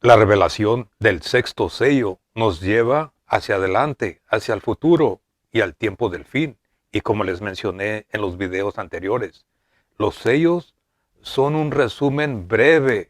La revelación del sexto sello nos lleva hacia adelante, hacia el futuro y al tiempo del fin. Y como les mencioné en los videos anteriores, los sellos son un resumen breve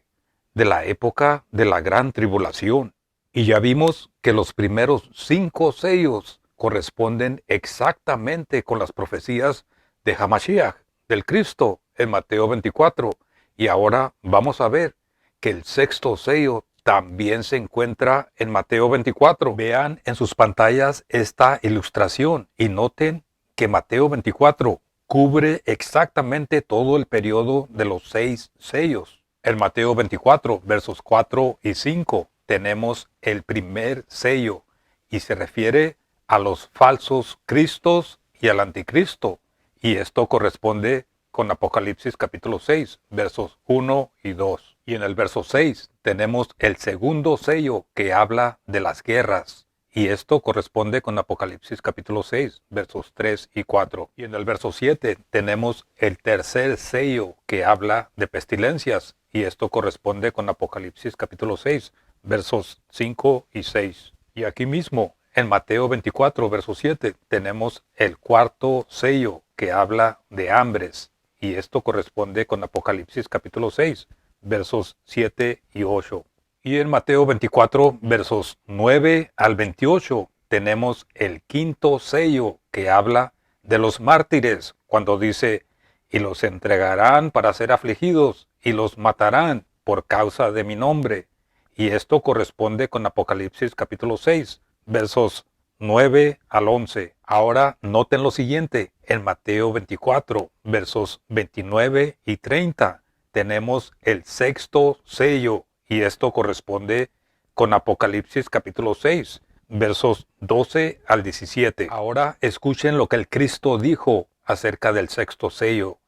de la época de la gran tribulación. Y ya vimos que los primeros 5 sellos corresponden exactamente con las profecías de Hamashiach, del Cristo, en Mateo 24. Y ahora vamos a ver que el sexto sello también se encuentra en Mateo 24. Vean en sus pantallas esta ilustración y noten que Mateo 24 cubre exactamente todo el periodo de los 6 sellos. En Mateo 24, versos 4 y 5, tenemos el primer sello y se refiere a los falsos cristos y al anticristo. Y esto corresponde con Apocalipsis capítulo 6, versos 1 y 2. Y en el verso 6 tenemos el segundo sello que habla de las guerras. Y esto corresponde con Apocalipsis capítulo 6, versos 3 y 4. Y en el verso 7 tenemos el tercer sello que habla de pestilencias. Y esto corresponde con Apocalipsis capítulo 6, versos 5 y 6. Y aquí mismo, en Mateo 24, verso 7, tenemos el cuarto sello que habla de hambres. Y esto corresponde con Apocalipsis capítulo 6, versos 7 y 8. Y en Mateo 24, versos 9 al 28, tenemos el quinto sello que habla de los mártires, cuando dice, y los entregarán para ser afligidos, y los matarán por causa de mi nombre. Y esto corresponde con Apocalipsis capítulo 6, versos 9 al 11. Ahora noten lo siguiente, en Mateo 24, versos 29 y 30, tenemos el sexto sello, y esto corresponde con Apocalipsis capítulo 6, versos 12 al 17. Ahora escuchen lo que el Cristo dijo acerca del sexto sello.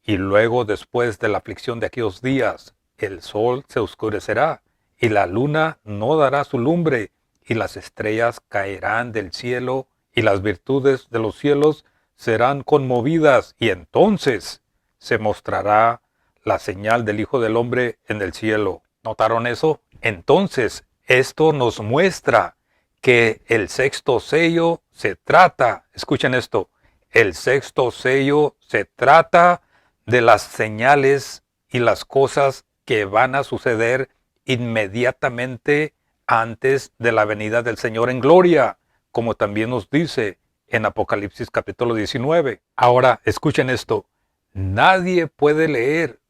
Y luego, después de la aflicción de aquellos días, el sol se oscurecerá, y la luna no dará su lumbre, y las estrellas caerán del cielo, y las virtudes de los cielos serán conmovidas, y entonces se mostrará la señal del Hijo del Hombre en el cielo. ¿Notaron eso? Entonces, esto nos muestra que el sexto sello se trata, escuchen esto, el sexto sello se trata de las señales y las cosas que van a suceder inmediatamente antes de la venida del Señor en gloria, como también nos dice en Apocalipsis capítulo 19. Ahora, escuchen esto, nadie puede leer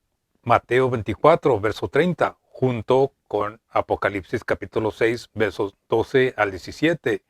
Mateo 24, verso 30, junto con Apocalipsis capítulo 6, versos 12 al 17,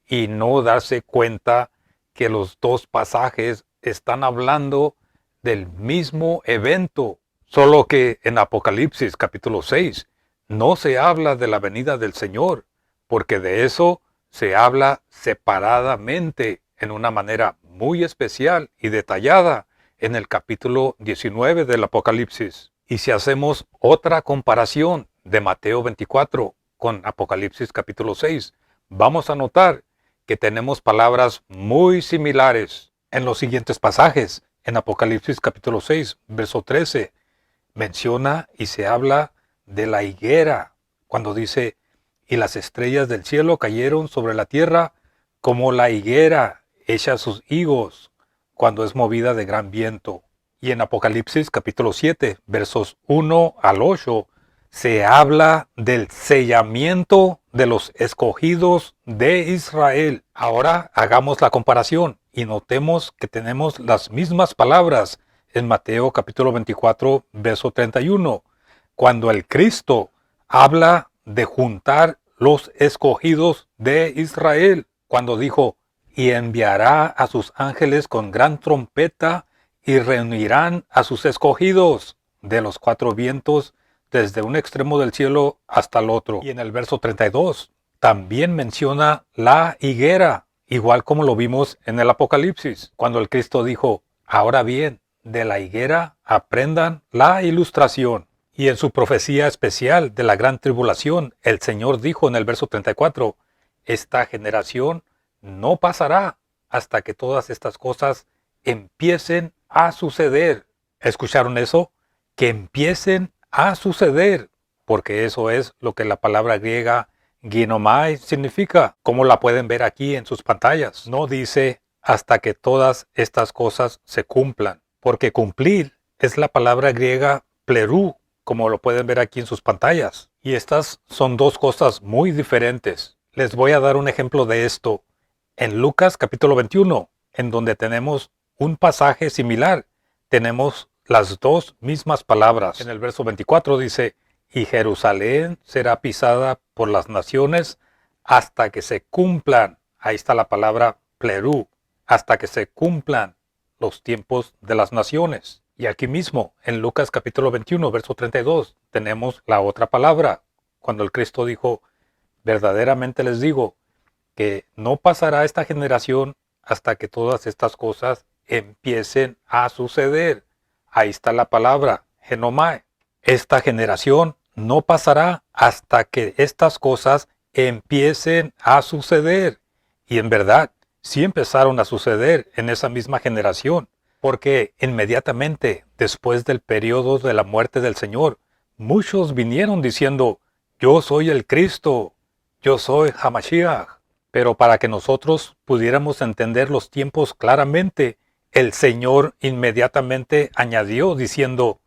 y no darse cuenta que los dos pasajes están hablando del mismo evento, solo que en Apocalipsis capítulo 6 no se habla de la venida del Señor, porque de eso se habla separadamente en una manera muy especial y detallada en el capítulo 19 del Apocalipsis. Y si hacemos otra comparación de Mateo 24 con Apocalipsis capítulo 6, vamos a notar que tenemos palabras muy similares en los siguientes pasajes. En Apocalipsis capítulo 6, verso 13, menciona y se habla de la higuera, cuando dice, y las estrellas del cielo cayeron sobre la tierra como la higuera echa sus higos cuando es movida de gran viento. Y en Apocalipsis capítulo 7, versos 1 al 8, se habla del sellamiento de los escogidos de Israel. Ahora hagamos la comparación y notemos que tenemos las mismas palabras en Mateo capítulo 24, verso 31, cuando el Cristo habla de juntar los escogidos de Israel, cuando dijo, y enviará a sus ángeles con gran trompeta y reunirán a sus escogidos de los cuatro vientos desde un extremo del cielo hasta el otro. Y en el verso 32 también menciona la higuera, igual como lo vimos en el Apocalipsis, cuando el Cristo dijo, ahora bien, de la higuera aprendan la ilustración. Y en su profecía especial de la gran tribulación, el Señor dijo en el verso 34, esta generación no pasará hasta que todas estas cosas empiecen a suceder. ¿Escucharon eso? Que empiecen a suceder. porque eso es lo que la palabra griega ginomai significa, como la pueden ver aquí en sus pantallas. No dice hasta que todas estas cosas se cumplan, porque cumplir es la palabra griega plerú, como lo pueden ver aquí en sus pantallas. Y estas son dos cosas muy diferentes. Les voy a dar un ejemplo de esto en Lucas capítulo 21, en donde tenemos un pasaje similar. Tenemos las dos mismas palabras. En el verso 24 dice, y Jerusalén será pisada por las naciones hasta que se cumplan, ahí está la palabra plerú, hasta que se cumplan los tiempos de las naciones. Y aquí mismo, en Lucas capítulo 21, verso 32, tenemos la otra palabra, cuando el Cristo dijo, verdaderamente les digo, que no pasará esta generación hasta que todas estas cosas empiecen a suceder. Ahí está la palabra, genomai. Esta generación no pasará hasta que estas cosas empiecen a suceder. Y en verdad, sí empezaron a suceder en esa misma generación, porque inmediatamente después del periodo de la muerte del Señor, muchos vinieron diciendo, yo soy el Cristo, yo soy Hamashiach. Pero para que nosotros pudiéramos entender los tiempos claramente, el Señor inmediatamente añadió diciendo,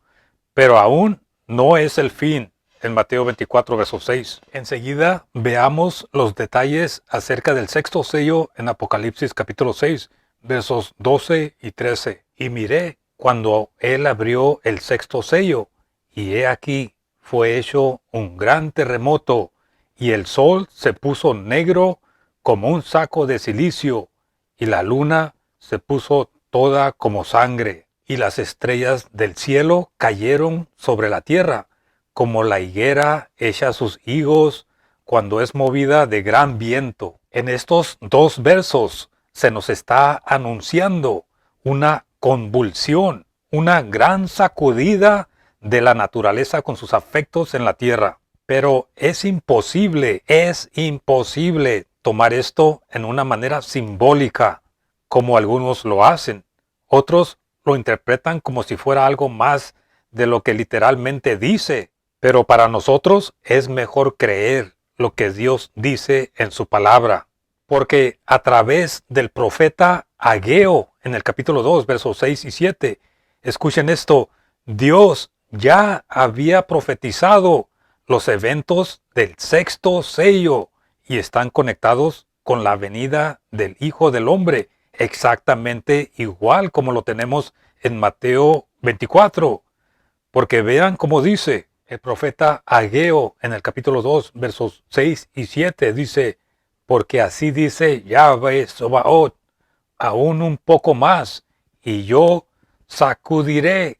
pero aún no es el fin, en Mateo 24, verso 6. Enseguida veamos los detalles acerca del sexto sello en Apocalipsis capítulo 6, versos 12 y 13. Y miré cuando él abrió el sexto sello, y he aquí, fue hecho un gran terremoto, y el sol se puso negro como un saco de cilicio, y la luna se puso toda como sangre, y las estrellas del cielo cayeron sobre la tierra, como la higuera echa sus higos cuando es movida de gran viento. En estos dos versos se nos está anunciando una convulsión, una gran sacudida de la naturaleza con sus afectos en la tierra. Pero es imposible tomar esto en una manera simbólica, como algunos lo hacen. Otros lo interpretan como si fuera algo más de lo que literalmente dice. Pero para nosotros es mejor creer lo que Dios dice en su palabra. Porque a través del profeta Ageo, en el capítulo 2, versos 6 y 7, escuchen esto, Dios ya había profetizado los eventos del sexto sello y están conectados con la venida del Hijo del Hombre, exactamente igual como lo tenemos en Mateo 24. Porque vean cómo dice el profeta Ageo en el capítulo 2, versos 6 y 7, dice, porque así dice Yahweh Sobaot, aún un poco más, y yo sacudiré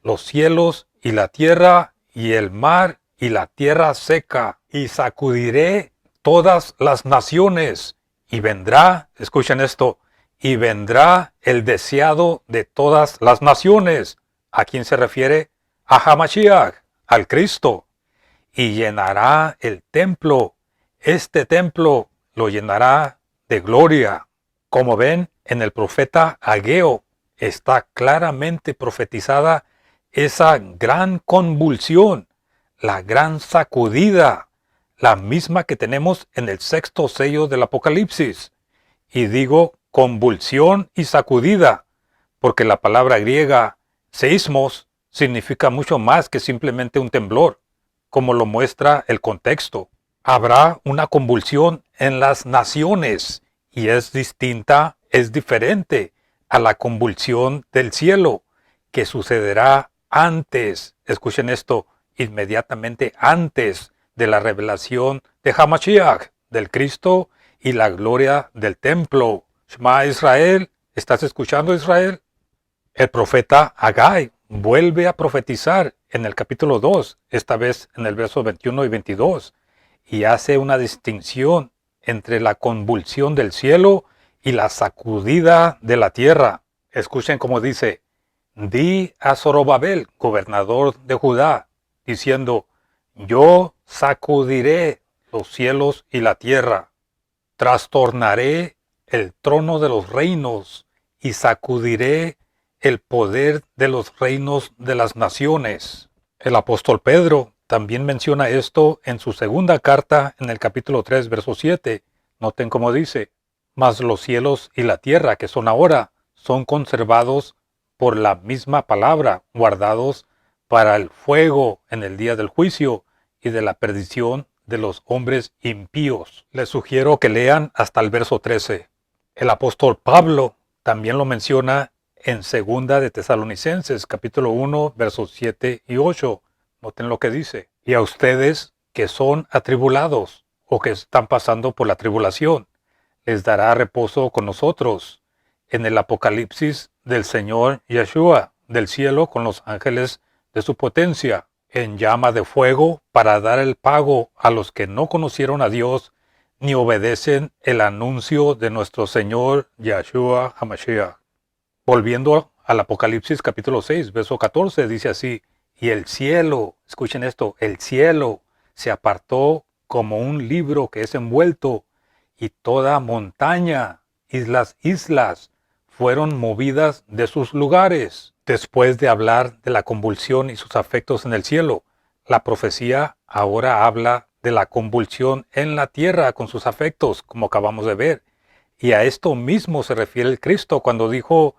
los cielos y la tierra y el mar y la tierra seca, y sacudiré todas las naciones, y vendrá, escuchen esto, y vendrá el deseado de todas las naciones. ¿A quién se refiere? A Hamashiach, al Cristo, y llenará el templo. Este templo lo llenará de gloria. Como ven, en el profeta Ageo está claramente profetizada esa gran convulsión, la gran sacudida, la misma que tenemos en el sexto sello del Apocalipsis. Y digo convulsión y sacudida, porque la palabra griega seismos significa mucho más que simplemente un temblor, como lo muestra el contexto. Habrá una convulsión en las naciones y es distinta, es diferente a la convulsión del cielo, que sucederá antes, escuchen esto, inmediatamente antes de la revelación de Hamashiach, del Cristo y la gloria del templo. Shema Israel, ¿estás escuchando, Israel? El profeta Hagai vuelve a profetizar en el capítulo 2, esta vez en el verso 21 y 22, y hace una distinción entre la convulsión del cielo y la sacudida de la tierra. Escuchen cómo dice, di a Zorobabel, gobernador de Judá, diciendo, yo sacudiré los cielos y la tierra, trastornaré el trono de los reinos y sacudiré el poder de los reinos de las naciones. El apóstol Pedro también menciona esto en su segunda carta en el capítulo 3, verso 7. Noten cómo dice: mas los cielos y la tierra que son ahora son conservados por la misma palabra, guardados para el fuego en el día del juicio y de la perdición de los hombres impíos. Les sugiero que lean hasta el verso 13. El apóstol Pablo también lo menciona en segunda de Tesalonicenses, capítulo 1, versos 7 y 8. Noten lo que dice: y a ustedes que son atribulados o que están pasando por la tribulación, les dará reposo con nosotros en el apocalipsis del Señor Yeshua del cielo con los ángeles de su potencia, en llama de fuego, para dar el pago a los que no conocieron a Dios ni obedecen el anuncio de nuestro Señor Yeshua HaMashiach. Volviendo al Apocalipsis capítulo 6, verso 14, dice así: y el cielo, escuchen esto, el cielo se apartó como un libro que es envuelto, y toda montaña y las islas fueron movidas de sus lugares. Después de hablar de la convulsión y sus afectos en el cielo, la profecía ahora habla de la convulsión en la tierra con sus afectos, como acabamos de ver. Y a esto mismo se refiere el Cristo cuando dijo: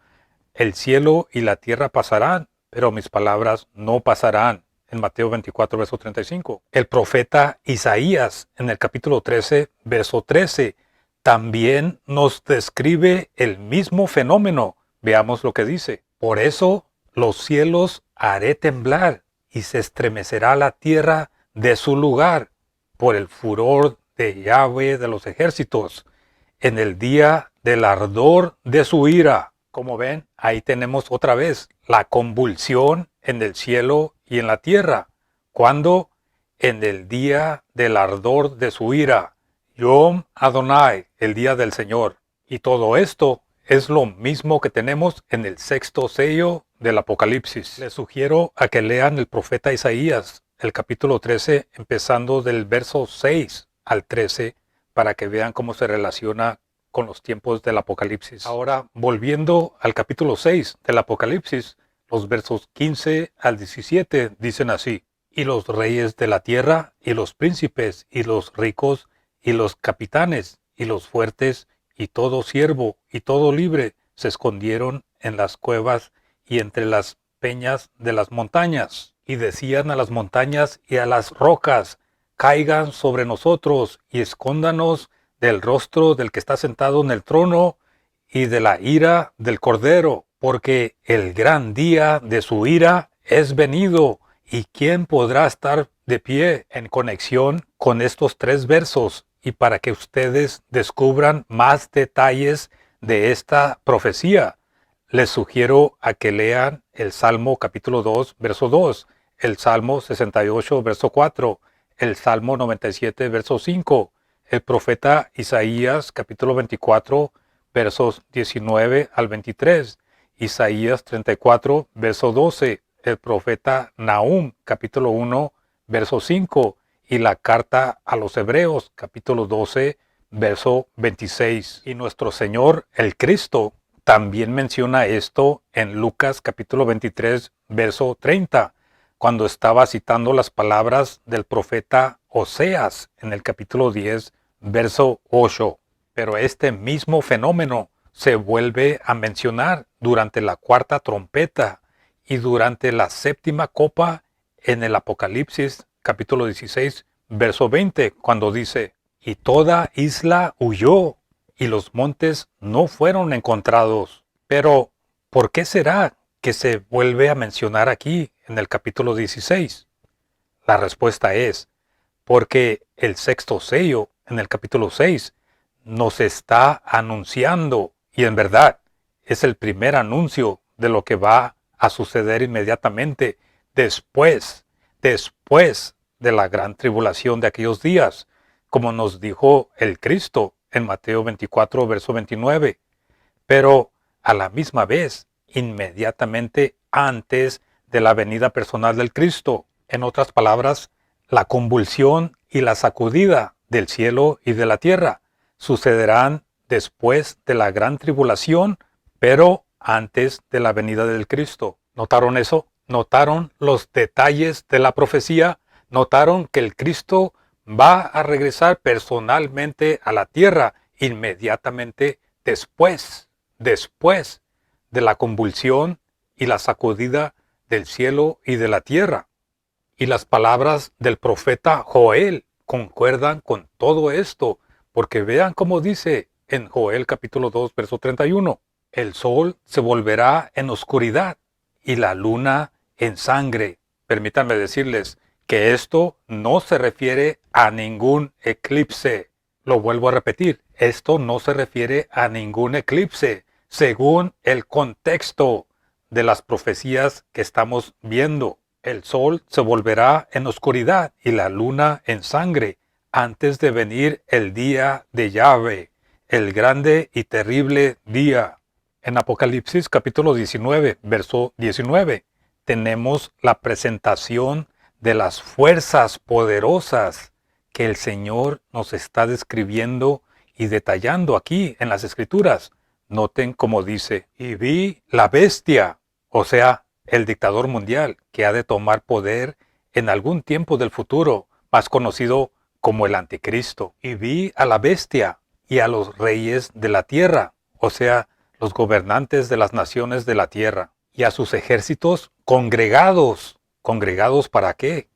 el cielo y la tierra pasarán, pero mis palabras no pasarán. En Mateo 24, verso 35. El profeta Isaías, en el capítulo 13, verso 13, también nos describe el mismo fenómeno. Veamos lo que dice: por eso los cielos haré temblar y se estremecerá la tierra de su lugar por el furor de Yahweh de los ejércitos en el día del ardor de su ira. Como ven, ahí tenemos otra vez la convulsión en el cielo y en la tierra. ¿Cuándo? En el día del ardor de su ira. Yom Adonai, el día del Señor. Y todo esto es lo mismo que tenemos en el sexto sello del Apocalipsis. Les sugiero a que lean el profeta Isaías, el capítulo 13, empezando del verso 6 al 13, para que vean cómo se relaciona con los tiempos del Apocalipsis. Ahora, volviendo al capítulo 6 del Apocalipsis, los versos 15 al 17 dicen así: y los reyes de la tierra, y los príncipes, y los ricos, y los capitanes, y los fuertes, y todo siervo, y todo libre, se escondieron en las cuevas y entre las peñas de las montañas. Y decían a las montañas y a las rocas: caigan sobre nosotros y escóndanos del rostro del que está sentado en el trono y de la ira del Cordero, porque el gran día de su ira es venido. ¿Y quién podrá estar de pie? En conexión con estos tres versos, y para que ustedes descubran más detalles de esta profecía, les sugiero a que lean el Salmo capítulo 2, verso 2, el Salmo 68, verso 4, el Salmo 97, verso 5, el profeta Isaías capítulo 24, versos 19 al 23, Isaías 34, verso 12, el profeta Nahum capítulo 1, verso 5, y la carta a los Hebreos capítulo 12, verso 26. Y nuestro Señor el Cristo también menciona esto en Lucas capítulo 23, verso 30, cuando estaba citando las palabras del profeta Oseas en el capítulo 10, verso 8. Pero este mismo fenómeno se vuelve a mencionar durante la cuarta trompeta y durante la séptima copa en el Apocalipsis capítulo 16, verso 20, cuando dice: y toda isla huyó y los montes no fueron encontrados. Pero, ¿por qué será que se vuelve a mencionar aquí en el capítulo 16? La respuesta es: porque el sexto sello en el capítulo 6 nos está anunciando, y en verdad es el primer anuncio de lo que va a suceder inmediatamente después de la gran tribulación de aquellos días, como nos dijo el Cristo en Mateo 24, verso 29. Pero a la misma vez, inmediatamente antes de la venida personal del Cristo. En otras palabras, la convulsión y la sacudida del cielo y de la tierra sucederán después de la gran tribulación, pero antes de la venida del Cristo. ¿Notaron eso? ¿Notaron los detalles de la profecía? ¿Notaron que el Cristo va a regresar personalmente a la tierra inmediatamente después de la convulsión y la sacudida del cielo y de la tierra? Y las palabras del profeta Joel concuerdan con todo esto, porque vean cómo dice en Joel capítulo 2, verso 31, el sol se volverá en oscuridad y la luna en sangre. Permítanme decirles que esto no se refiere a ningún eclipse. Lo vuelvo a repetir, esto no se refiere a ningún eclipse, según el contexto de las profecías que estamos viendo. El sol se volverá en oscuridad y la luna en sangre antes de venir el día de Yahvé, el grande y terrible día. En Apocalipsis capítulo 19, verso 19, tenemos la presentación de las fuerzas poderosas que el Señor nos está describiendo y detallando aquí en las Escrituras. Noten cómo dice, y vi la bestia, o sea, el dictador mundial que ha de tomar poder en algún tiempo del futuro, más conocido como el anticristo. Y vi a la bestia y a los reyes de la tierra, o sea, los gobernantes de las naciones de la tierra, y a sus ejércitos congregados. ¿Congregados para qué?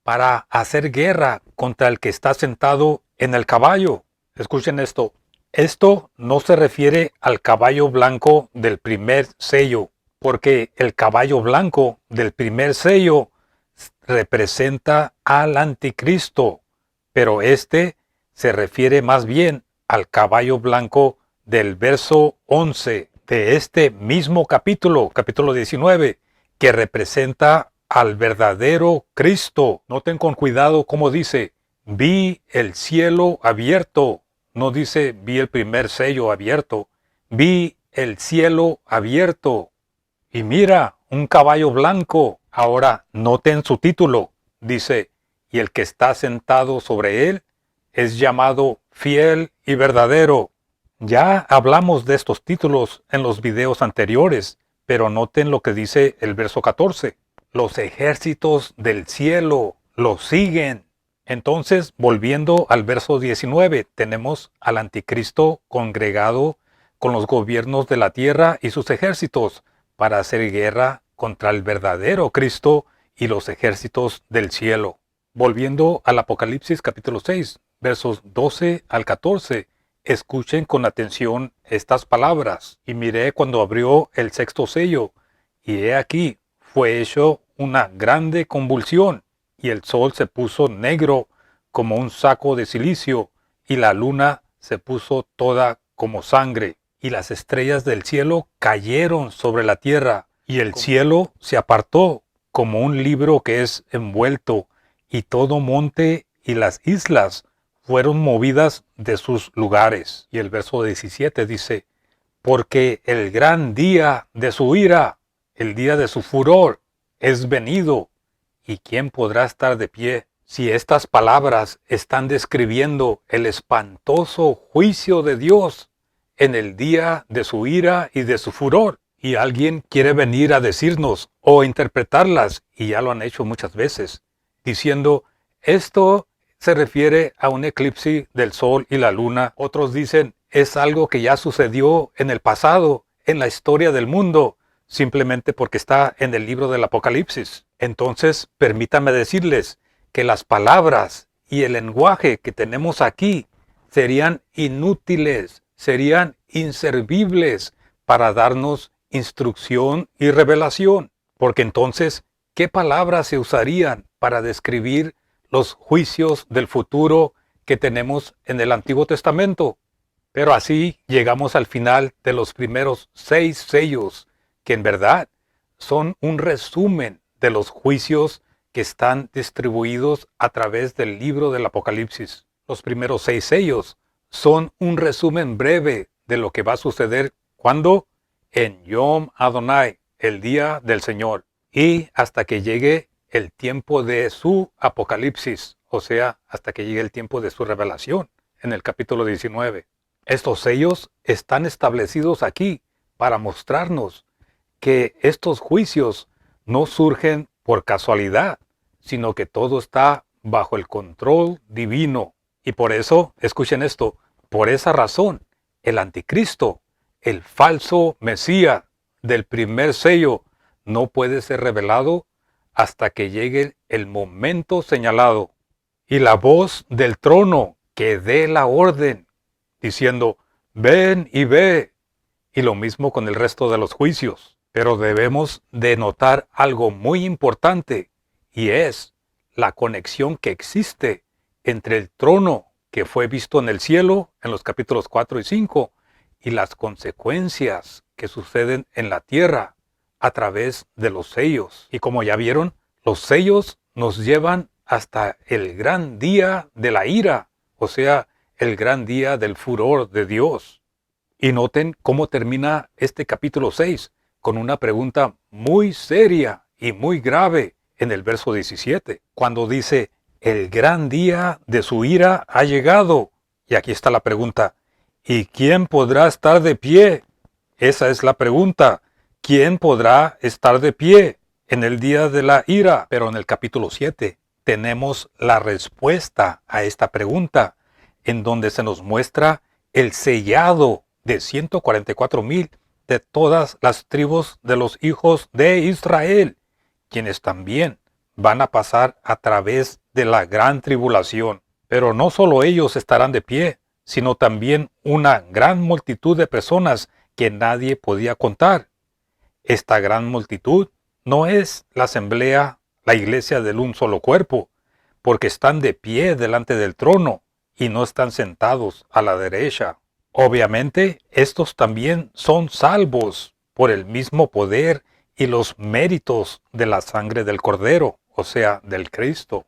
Para hacer guerra contra el que está sentado en el caballo. Escuchen esto. Esto no se refiere al caballo blanco del primer sello, porque el caballo blanco del primer sello representa al anticristo, pero este se refiere más bien al caballo blanco del verso 11 de este mismo capítulo, capítulo 19, que representa al verdadero Cristo. Noten con cuidado cómo dice, vi el cielo abierto. No dice vi el primer sello abierto, vi el cielo abierto. Y mira, un caballo blanco. Ahora, noten su título. Dice, y el que está sentado sobre él es llamado fiel y verdadero. Ya hablamos de estos títulos en los videos anteriores, pero noten lo que dice el verso 14. Los ejércitos del cielo lo siguen. Entonces, volviendo al verso 19, tenemos al anticristo congregado con los gobiernos de la tierra y sus ejércitos para hacer guerra contra el verdadero Cristo y los ejércitos del cielo. Volviendo al Apocalipsis capítulo 6, versos 12 al 14, escuchen con atención estas palabras. Y miré cuando abrió el sexto sello, y he aquí, fue hecho una grande convulsión, y el sol se puso negro como un saco de cilicio, y la luna se puso toda como sangre, y las estrellas del cielo cayeron sobre la tierra, y el cielo se apartó como un libro que es envuelto, y todo monte y las islas fueron movidas de sus lugares. Y el verso 17 dice, porque el gran día de su ira, el día de su furor, es venido, ¿y quién podrá estar de pie? Si estas palabras están describiendo el espantoso juicio de Dios en el día de su ira y de su furor, y alguien quiere venir a decirnos o interpretarlas, y ya lo han hecho muchas veces, diciendo, esto se refiere a un eclipse del sol y la luna. Otros dicen, es algo que ya sucedió en el pasado, en la historia del mundo, simplemente porque está en el libro del Apocalipsis. Entonces, permítanme decirles que las palabras y el lenguaje que tenemos aquí serían inútiles, serían inservibles para darnos instrucción y revelación. Porque entonces, ¿qué palabras se usarían para describir los juicios del futuro que tenemos en el Antiguo Testamento? Pero así llegamos al final de los primeros 6 sellos, que en verdad son un resumen de los juicios que están distribuidos a través del libro del Apocalipsis. Los primeros 6 sellos son un resumen breve de lo que va a suceder cuando en Yom Adonai, el día del Señor, y hasta que llegue el tiempo de su Apocalipsis, o sea, hasta que llegue el tiempo de su revelación, en el capítulo 19. Estos sellos están establecidos aquí para mostrarnos que estos juicios no surgen por casualidad, sino que todo está bajo el control divino. Y por eso, escuchen esto, por esa razón, el anticristo, el falso Mesías del primer sello, no puede ser revelado hasta que llegue el momento señalado. Y la voz del trono que dé la orden, diciendo, ven y ve. Y lo mismo con el resto de los juicios. Pero debemos de notar algo muy importante, y es la conexión que existe entre el trono que fue visto en el cielo, en los capítulos 4 y 5, y las consecuencias que suceden en la tierra a través de los sellos. Y como ya vieron, los sellos nos llevan hasta el gran día de la ira, o sea, el gran día del furor de Dios. Y noten cómo termina este capítulo 6, con una pregunta muy seria y muy grave en el verso 17, cuando dice, el gran día de su ira ha llegado. Y aquí está la pregunta, ¿y quién podrá estar de pie? Esa es la pregunta, ¿quién podrá estar de pie en el día de la ira? Pero en el capítulo 7 tenemos la respuesta a esta pregunta, en donde se nos muestra el sellado de 144,000 de todas las tribus de los hijos de Israel, quienes también van a pasar a través de la gran tribulación. Pero no solo ellos estarán de pie, sino también una gran multitud de personas que nadie podía contar. Esta gran multitud no es la asamblea, la iglesia del un solo cuerpo, porque están de pie delante del trono y no están sentados a la derecha. Obviamente, estos también son salvos por el mismo poder y los méritos de la sangre del Cordero, o sea, del Cristo.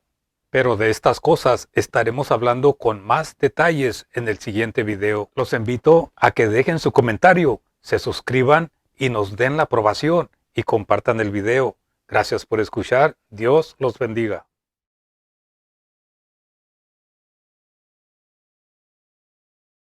Pero de estas cosas estaremos hablando con más detalles en el siguiente video. Los invito a que dejen su comentario, se suscriban y nos den la aprobación y compartan el video. Gracias por escuchar. Dios los bendiga.